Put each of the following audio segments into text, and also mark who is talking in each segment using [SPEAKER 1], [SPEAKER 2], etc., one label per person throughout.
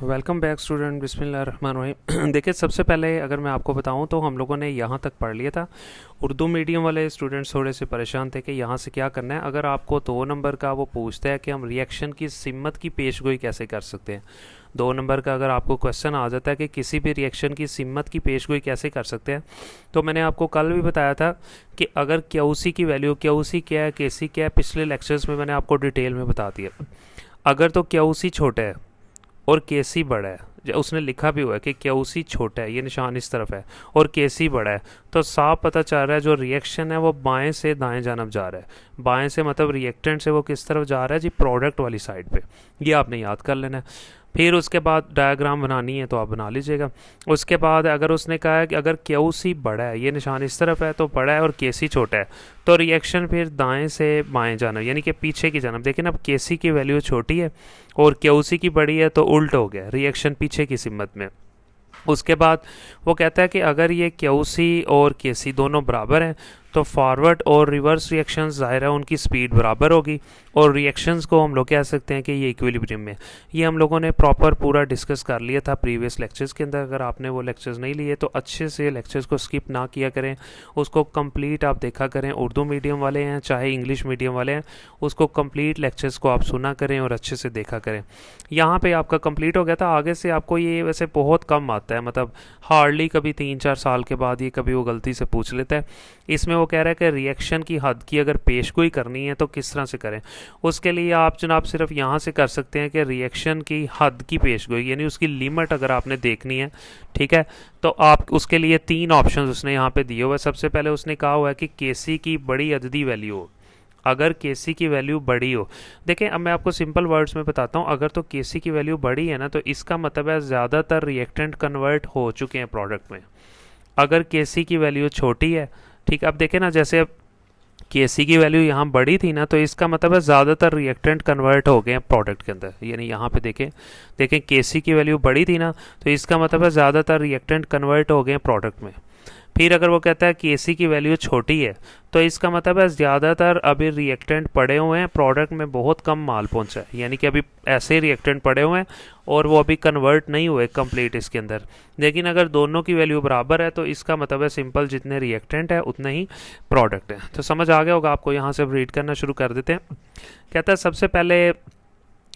[SPEAKER 1] Welcome back student. बिस्मिल्लाहिर्रहमानिर्रहीम। देखिए, सबसे पहले अगर मैं आपको बताऊं तो हम लोगों ने यहाँ तक पढ़ लिया था। उर्दू मीडियम वाले स्टूडेंट्स थोड़े से परेशान थे कि यहाँ से क्या करना है। अगर आपको 2 नंबर का वो पूछता है कि हम रिएक्शन की सिम्मत की पेशगोई कैसे कर सकते हैं, 2 नंबर का अगर आपको क्वेश्चन आ जाता है कि किसी भी रिएक्शन की सिम्मत की पेशगोई कैसे कर सकते हैं, तो मैंने आपको कल भी बताया था कि अगर क्यूसी की वैल्यू, क्यूसी क्या है, केसी क्या है, पिछले लेक्चर्स में मैंने आपको डिटेल में बता दिया। अगर तो क्यूसी छोटा है और केसी बड़ा है, उसने लिखा भी हुआ है कि क्यूसी छोटा है, ये निशान इस तरफ है, और केसी बड़ा है, तो साफ पता चल रहा है जो रिएक्शन है वो बाएं से दाएं जानब जा रहा है। बाएं से मतलब रिएक्टेंट से वो किस तरफ जा रहा है जी, प्रोडक्ट वाली साइड पे। ये आपने याद कर लेना है। फिर उसके बाद डायग्राम बनानी है तो आप बना लीजिएगा। उसके बाद अगर उसने कहा है कि अगर क्यूसी बड़ा है, ये निशान इस तरफ है तो बड़ा है, और केसी छोटा है, तो रिएक्शन फिर दाएं से बाएं जाना, यानी कि पीछे की जानब। लेकिन अब केसी की वैल्यू छोटी है और क्यूसी की बड़ी है तो उल्ट हो गया, रिएक्शन पीछे की सिम्मत में। उसके बाद वो कहता है कि अगर ये क्यूसी और केसी दोनों बराबर हैं तो फॉरवर्ड और रिवर्स रिएक्शंस ज़ाहिर है उनकी स्पीड बराबर होगी, और रिएक्शंस को हम लोग कह सकते हैं कि ये इक्विलिब्रियम में। ये हम लोगों ने प्रॉपर पूरा डिस्कस कर लिया था प्रीवियस लेक्चर्स के अंदर। अगर आपने वो लेक्चर्स नहीं लिए तो अच्छे से लेक्चर्स को स्किप ना किया करें, उसको कंप्लीट आप देखा करें। उर्दू मीडियम वाले हैं चाहे इंग्लिश मीडियम वाले हैं, उसको कंप्लीट लेक्चर्स को आप सुना करें और अच्छे से देखा करें। यहाँ पे आपका कंप्लीट हो गया था। आगे से आपको ये वैसे बहुत कम आता है, मतलब हार्डली कभी 3-4 साल के बाद ये कभी वो गलती से पूछ लेता है। इसमें वो कह रहा है कि रिएक्शन की हद की अगर पेशगोई करनी है तो किस तरह से करें। उसके लिए आप जनाब सिर्फ यहाँ से कर सकते हैं कि रिएक्शन की हद की पेशगोई, यानी उसकी लिमिट अगर आपने देखनी है, ठीक है, तो आप उसके लिए 3 ऑप्शन उसने यहाँ पे दिए हुए। सबसे पहले उसने कहा हुआ है कि केसी की बड़ी अददी वैल्यू हो। अगर केसी की वैल्यू बड़ी हो, देखें अब मैं आपको सिंपल वर्ड्स में बताता हूँ। अगर तो केसी की वैल्यू बड़ी है ना, तो इसका मतलब है ज़्यादातर रिएक्टेंट कन्वर्ट हो चुके हैं प्रोडक्ट में। अगर केसी की वैल्यू छोटी है, ठीक, अब देखें ना, जैसे अब केसी की वैल्यू यहाँ बड़ी थी ना, तो इसका मतलब है ज़्यादातर रिएक्टेंट कन्वर्ट हो गए हैं प्रोडक्ट के अंदर। यानी यहाँ पे देखें केसी की वैल्यू बड़ी थी ना, तो इसका मतलब है ज़्यादातर रिएक्टेंट कन्वर्ट हो गए हैं प्रोडक्ट में। फिर अगर वो कहता है केसी की वैल्यू छोटी है, तो इसका मतलब है ज़्यादातर अभी रिएक्टेंट पड़े हुए हैं, प्रोडक्ट में बहुत कम माल पहुंचा है, यानी कि अभी ऐसे रिएक्टेंट पड़े हुए हैं और वो अभी कन्वर्ट नहीं हुए कंप्लीट इसके अंदर। लेकिन अगर दोनों की वैल्यू बराबर है तो इसका मतलब है सिंपल, जितने रिएक्टेंट है उतने ही प्रोडक्ट है। तो समझ आ गया होगा आपको। यहाँ से रीड करना शुरू कर देते हैं। कहता है सबसे पहले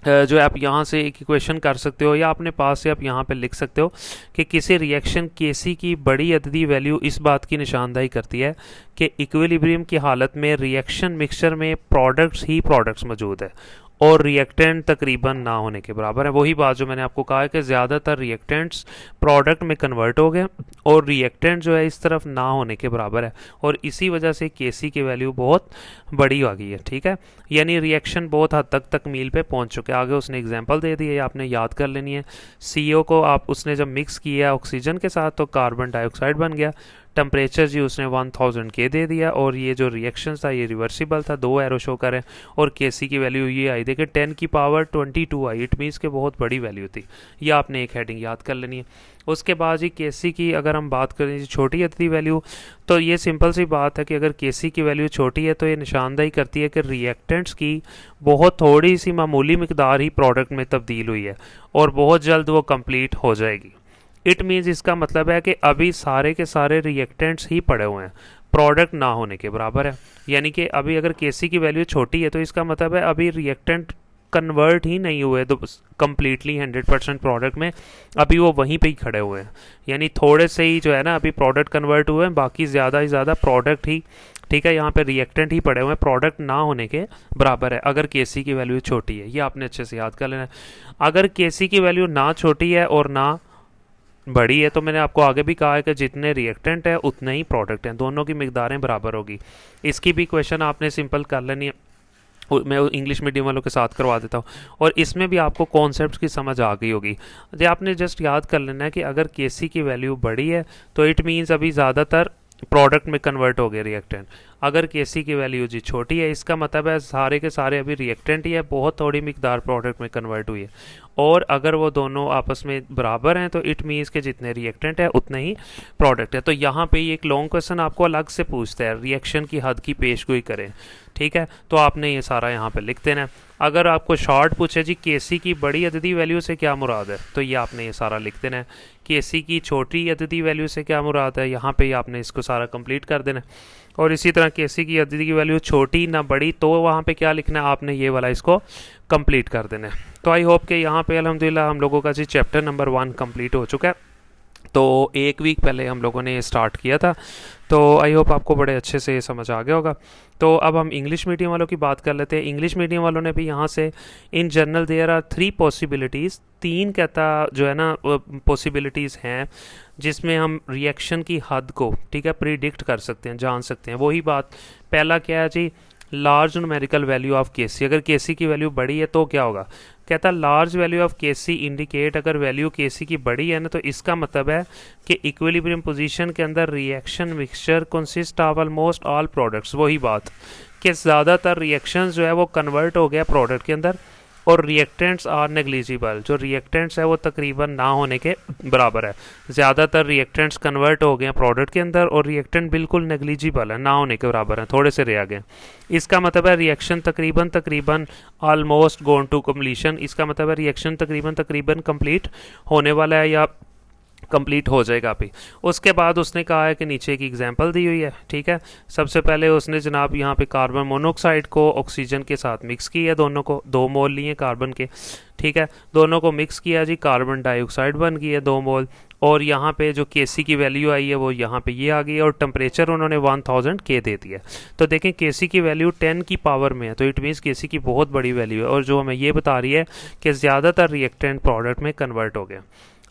[SPEAKER 1] जो आप यहाँ से एक इक्वेशन कर सकते हो, या अपने पास से आप यहाँ पे लिख सकते हो कि किसी रिएक्शन केसी की बड़ी अददी वैल्यू इस बात की निशानदाही करती है कि इक्विलिब्रियम की हालत में रिएक्शन मिक्सचर में प्रोडक्ट्स ही प्रोडक्ट्स मौजूद है और रिएक्टेंट तकरीबन ना होने के बराबर है। वही बात जो मैंने आपको कहा है कि ज़्यादातर रिएक्टेंट्स प्रोडक्ट में कन्वर्ट हो गए और रिएक्टेंट जो है इस तरफ ना होने के बराबर है, और इसी वजह से केसी की वैल्यू बहुत बड़ी आ गई है। ठीक है, यानी रिएक्शन बहुत हद तक तकमील पे पहुंच चुके हैं। आगे उसने एग्जांपल दे दी है, आपने याद कर लेनी है। CO को आप उसने जब मिक्स किया ऑक्सीजन के साथ तो कार्बन डाइऑक्साइड बन गया। टेम्परेचर जी उसने 1000 K दे दिया, और ये जो रिएक्शन था ये रिवर्सिबल था, 2 एरो शो करें, और केसी की वैल्यू ये आई, देखिए 10 की पावर 22 आई। इट मीन्स के बहुत बड़ी वैल्यू थी। ये आपने एक हेडिंग याद कर लेनी है। उसके बाद जी केसी की अगर हम बात करें छोटी अददी वैल्यू, तो ये सिंपल सी बात है कि अगर केसी की वैल्यू छोटी है तो ये निशानदाही करती है कि रिएक्टेंट्स की बहुत थोड़ी सी मामूली मिकदार ही प्रोडक्ट में तब्दील हुई है और बहुत जल्द वो कंप्लीट हो जाएगी। इट मीन्स इसका मतलब है कि अभी सारे के सारे रिएक्टेंट्स ही पड़े हुए हैं, प्रोडक्ट ना होने के बराबर है। यानी कि अभी अगर केसी की वैल्यू छोटी है तो इसका मतलब है अभी रिएक्टेंट कन्वर्ट ही नहीं हुए तो कम्प्लीटली 100% प्रोडक्ट में, अभी वो वहीं पे ही खड़े हुए हैं। यानी थोड़े से ही जो है ना अभी प्रोडक्ट कन्वर्ट हुए हैं, बाकी ज़्यादा ही ज़्यादा प्रोडक्ट ही, ठीक है, यहाँ पे रिएक्टेंट ही पड़े हुए हैं, प्रोडक्ट ना होने के बराबर है अगर केसी की वैल्यू छोटी है। ये आपने अच्छे से याद कर लेना है। अगर केसी की वैल्यू ना छोटी है और ना बड़ी है, तो मैंने आपको आगे भी कहा है कि जितने रिएक्टेंट है उतने ही प्रोडक्ट हैं, दोनों की मिकदारें बराबर होगी। इसकी भी क्वेश्चन आपने सिंपल कर लेनी है, मैं इंग्लिश मीडियम वालों के साथ करवा देता हूँ, और इसमें भी आपको कॉन्सेप्ट्स की समझ आ गई होगी। जो आपने जस्ट याद कर लेना है कि अगर केसी की वैल्यू बड़ी है तो इट मीन्स अभी ज़्यादातर प्रोडक्ट में कन्वर्ट हो गए रिएक्टेंट। अगर केसी की वैल्यू जी छोटी है, इसका मतलब है सारे के सारे अभी रिएक्टेंट ही है, बहुत थोड़ी मिकदार प्रोडक्ट में कन्वर्ट हुई है। और अगर वो दोनों आपस में बराबर हैं तो इट मीन्स के जितने रिएक्टेंट है उतने ही प्रोडक्ट है। तो यहाँ पे एक लॉन्ग क्वेश्चन आपको अलग से पूछता है, रिएक्शन की हद की पेशगोई करें। ठीक है, तो आपने ये सारा यहाँ पे लिख देना है। अगर आपको शॉर्ट पूछे जी केसी की बड़ी अददी वैल्यू से क्या मुराद है, तो ये आपने ये सारा लिख देना है। केसी की छोटी अददी वैल्यू से क्या मुराद है, यहाँ पे आपने इसको सारा कंप्लीट कर देना है। और इसी तरह केसी की अददी की वैल्यू छोटी ना बड़ी, तो वहाँ पे क्या लिखना है, आपने ये वाला इसको कंप्लीट कर देना है। तो आई होप कि यहाँ पे अल्हम्दुलिल्लाह हम लोगों का जी चैप्टर नंबर 1 कंप्लीट हो चुका है। तो एक वीक पहले हम लोगों ने ये स्टार्ट किया था, तो आई होप आपको बड़े अच्छे से ये समझ आ गया होगा। तो अब हम इंग्लिश मीडियम वालों की बात कर लेते हैं। इंग्लिश मीडियम वालों ने भी यहाँ से in general there are 3 possibilities, 3 कहता जो है ना पॉसिबिलिटीज़ हैं जिसमें हम रिएक्शन की हद को, ठीक है, प्रिडिक्ट कर सकते हैं, जान सकते हैं। वही बात, पहला क्या है जी, लार्ज न्यूमेरिकल वैल्यू ऑफ केसी। अगर केसी की वैल्यू बड़ी है तो क्या होगा, कहता large value of KC indicate, अगर वैल्यू केसी की बड़ी है ना तो इसका मतलब है कि इक्विलिब्रियम पोजीशन के अंदर reaction mixture consist of almost all products. वही बात कि ज़्यादातर रिएक्शंस जो है वो कन्वर्ट हो गया प्रोडक्ट के अंदर, और रिएक्टेंट्स आर नेग्लिजिबल, जो रिएक्टेंट्स है वो तकरीबन ना होने के बराबर है। ज़्यादातर रिएक्टेंट्स कन्वर्ट हो गए प्रोडक्ट के अंदर और रिएक्टेंट बिल्कुल नेग्लिजिबल है, ना होने के बराबर है, थोड़े से रह गए। इसका मतलब है रिएक्शन तकरीबन ऑलमोस्ट गोन टू कम्प्लीशन। इसका मतलब है रिएक्शन तकरीबन कंप्लीट होने वाला है या कंप्लीट हो जाएगा अभी। उसके बाद उसने कहा है कि नीचे की एग्जांपल दी हुई है, ठीक है। सबसे पहले उसने जनाब यहाँ पे कार्बन मोनोऑक्साइड को ऑक्सीजन के साथ मिक्स किया, दोनों को 2 मोल लिए कार्बन के, ठीक है, दोनों को मिक्स किया जी, कार्बन डाइऑक्साइड बन गई है 2 मोल। और यहाँ पे जो केसी की वैल्यू आई है वो यहाँ पे ये आ गई है, और टेम्परेचर उन्होंने 1000 के दे दिया। तो देखें केसी की वैल्यू 10 की पावर में है, तो इट मीन्स केसी की बहुत बड़ी वैल्यू है, और जो हमें ये बता रही है कि ज़्यादातर रिएक्टेंट प्रोडक्ट में कन्वर्ट हो गया।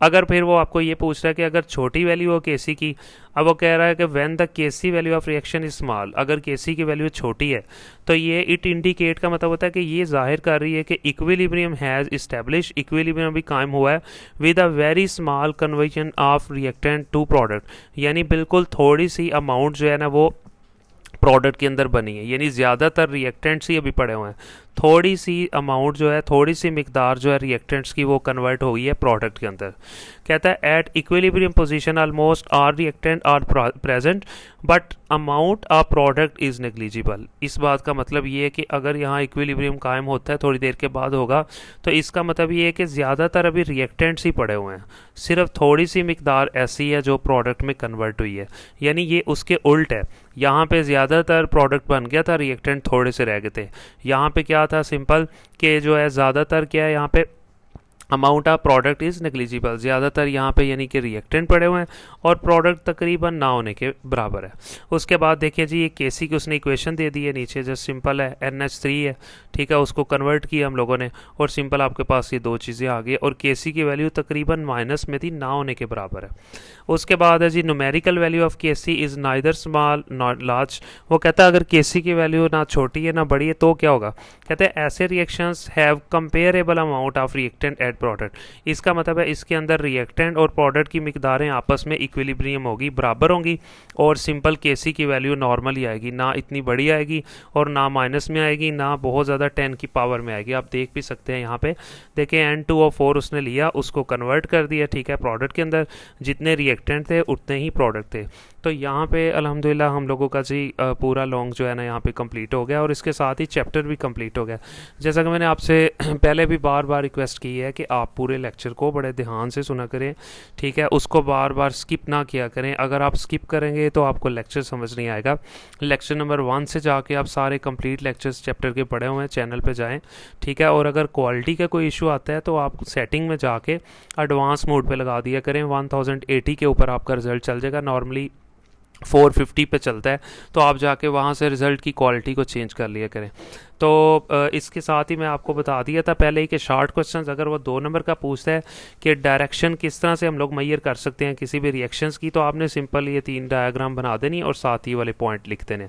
[SPEAKER 1] अगर फिर वो आपको ये पूछ रहा है कि अगर छोटी वैल्यू हो केसी की, अब वो कह रहा है कि when the KC value of reaction is small, अगर केसी की वैल्यू छोटी है तो ये इट इंडिकेट का मतलब होता है कि ये जाहिर कर रही है कि इक्विलिब्रियम हैज़ इस्टेब्लिश, इक्विलिब्रियम भी कायम हुआ है with a very small conversion of reactant to product, यानी बिल्कुल थोड़ी सी अमाउंट जो है ना वो प्रोडक्ट के अंदर बनी है, यानी ज़्यादातर रिएक्टेंट्स ही अभी पड़े हुए हैं, थोड़ी सी अमाउंट जो है, थोड़ी सी मिकदार जो है रिएक्टेंट्स की वो कन्वर्ट हो गई है प्रोडक्ट के अंदर। कहता है at equilibrium position almost are reactant are present but amount of product is negligible. इस बात का मतलब ये है कि अगर यहाँ इक्विलिब्रियम कायम होता है, थोड़ी देर के बाद होगा, तो इसका मतलब ये है कि ज़्यादातर अभी रिएक्टेंट्स ही पड़े हुए हैं, सिर्फ थोड़ी सी मिकदार ऐसी है जो प्रोडक्ट में कन्वर्ट हुई है, यानी ये उसके उल्ट है। यहाँ पे ज़्यादातर प्रोडक्ट बन गया था, रिएक्टेंट थोड़े से रह गए थे। यहाँ पे क्या था, सिंपल कि जो है ज़्यादातर क्या है, यहाँ पे amount of product is negligible, ज़्यादातर यहाँ पे यानी कि रिएक्टेंट पड़े हुए हैं और प्रोडक्ट तकरीबन ना होने के बराबर है। उसके बाद देखिए जी, ये केसी की उसने इक्वेशन दे दी है नीचे, जो सिंपल है NH3 है, ठीक है, उसको कन्वर्ट किया हम लोगों ने, और सिंपल आपके पास ये 2 चीज़ें आ गई, और केसी की वैल्यू तकरीबन माइनस में थी, ना होने के बराबर है। उसके बाद है जी numerical value of KC is neither small not large. वो कहता है अगर केसी की वैल्यू ना छोटी है ना बड़ी है तो क्या होगा, कहते हैं ऐसे reactions have comparable amount of reactant eight product. इसका मतलब है इसके अंदर रिएक्टेंट और प्रोडक्ट की मिकदारें आपस में इक्विलिब्रियम होगी, बराबर होंगी, और सिंपल केसी की वैल्यू नॉर्मल ही आएगी, ना इतनी बड़ी आएगी और ना माइनस में आएगी, ना बहुत ज़्यादा 10 की पावर में आएगी। आप देख भी सकते हैं यहाँ पे, देखिए N2O4 उसने लिया, उसको कन्वर्ट कर दिया, ठीक है, प्रोडक्ट के अंदर जितने रिएक्टेंट थे उतने ही प्रोडक्ट थे। तो यहाँ पे अल्हम्दुलिल्लाह हम लोगों का जी पूरा लॉन्ग जो है ना यहाँ पे कंप्लीट हो गया, और इसके साथ ही चैप्टर भी कंप्लीट हो गया। जैसा कि मैंने आपसे पहले भी बार बार रिक्वेस्ट की है कि आप पूरे लेक्चर को बड़े ध्यान से सुना करें, ठीक है, उसको बार बार स्किप ना किया करें। अगर आप स्किप करेंगे तो आपको लेक्चर समझ नहीं आएगा। लेक्चर नंबर 1 से जाके आप सारे कंप्लीट लेक्चर्स चैप्टर के पढ़े हुए हैं, चैनल पे जाएं, ठीक है। और अगर क्वालिटी का कोई इशू आता है तो आप सेटिंग में जाके एडवांस मोड पे लगा दिया करें, 1080 के ऊपर आपका रिजल्ट चल जाएगा। नॉर्मली 450 पे चलता है, तो आप जाके वहाँ से रिज़ल्ट की क्वालिटी को चेंज कर लिया करें। तो इसके साथ ही मैं आपको बता दिया था पहले ही कि शॉर्ट क्वेश्चंस अगर वो 2 नंबर का पूछता है कि डायरेक्शन किस तरह से हम लोग मैयर कर सकते हैं किसी भी रिएक्शंस की, तो आपने सिंपल ये 3 डायग्राम बना देनी और साथ ही वाले पॉइंट लिख देने।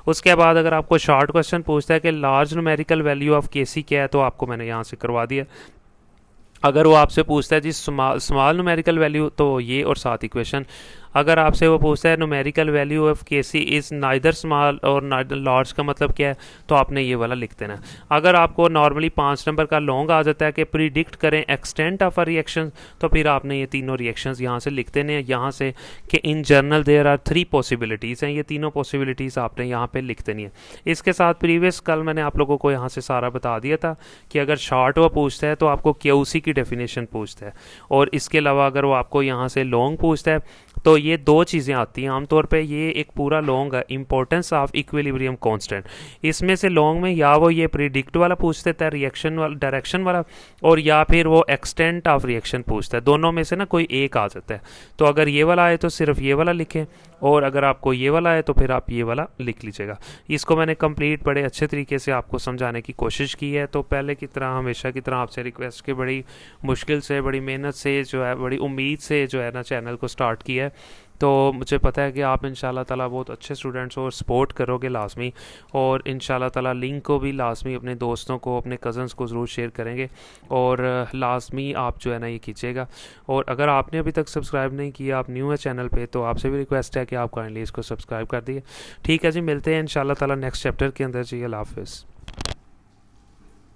[SPEAKER 1] उसके बाद अगर आपको शॉर्ट क्वेश्चन पूछता है कि लार्ज न्यूमेरिकल वैल्यू ऑफ केसी क्या है, तो आपको मैंने यहाँ से करवा दिया। अगर वो आपसे पूछता है जी स्मॉल न्यूमेरिकल वैल्यू, तो ये और साथ इक्वेशन। अगर आपसे वो पूछता है न्यूमेरिकल वैल्यू ऑफ के सी इज़ नाइदर स्मॉल और नाइदर लार्ज का मतलब क्या है, तो आपने ये वाला लिख देना। अगर आपको नॉर्मली 5 नंबर का लॉन्ग आ जाता है कि प्रिडिक्ट करें एक्सटेंट ऑफ अ रिएक्शन, तो फिर आपने ये तीनों रिएक्शंस यहाँ से लिख देने हैं यहाँ से कि in general there are 3 possibilities हैं, ये तीनों पॉसिबिलिटीज़ आपने यहाँ पे लिख देनी है। इसके साथ प्रीवियस कल मैंने आप लोगों को यहाँ से सारा बता दिया था कि अगर शॉर्ट वो पूछता है तो आपको क्यूसी की डेफिनेशन पूछता है, और इसके अलावा अगर वो आपको यहाँ से लॉन्ग पूछता है तो ये दो चीज़ें आती हैं आमतौर पे। ये एक पूरा लॉन्ग है इंपॉर्टेंस ऑफ इक्विलिब्रियम कांस्टेंट, इसमें से लॉन्ग में या वो ये प्रिडिक्ट वाला पूछ देता है रिएक्शन वाला डायरेक्शन वाला, और या फिर वो एक्सटेंट ऑफ रिएक्शन पूछता है, दोनों में से ना कोई एक आ जाता है। तो अगर ये वाला आए तो सिर्फ ये वाला लिखें, और अगर आपको ये वाला आए तो फिर आप ये वाला लिख लीजिएगा। इसको मैंने कंप्लीट बड़े अच्छे तरीके से आपको समझाने की कोशिश की है। तो पहले की तरह हमेशा की तरह आपसे रिक्वेस्ट कि बड़ी मुश्किल से बड़ी मेहनत से जो है बड़ी उम्मीद से जो है ना चैनल को स्टार्ट किया है, तो मुझे पता है कि आप इंशाल्लाह ताला बहुत अच्छे स्टूडेंट्स हो और सपोर्ट करोगे लाजमी, और इंशाल्लाह ताला लिंक को भी लाजमी अपने दोस्तों को अपने कज़न्स को ज़रूर शेयर करेंगे, और लाजमी आप जो है ना ये कीजिएगा। और अगर आपने अभी तक सब्सक्राइब नहीं किया, आप न्यू है चैनल पे, तो आपसे भी रिक्वेस्ट है कि आप काइंडली इसको सब्सक्राइब कर दिए। ठीक है जी, मिलते हैं इंशाल्लाह ताला नेक्स्ट चैप्टर के अंदर जी। अल्लाह हाफ़िज़।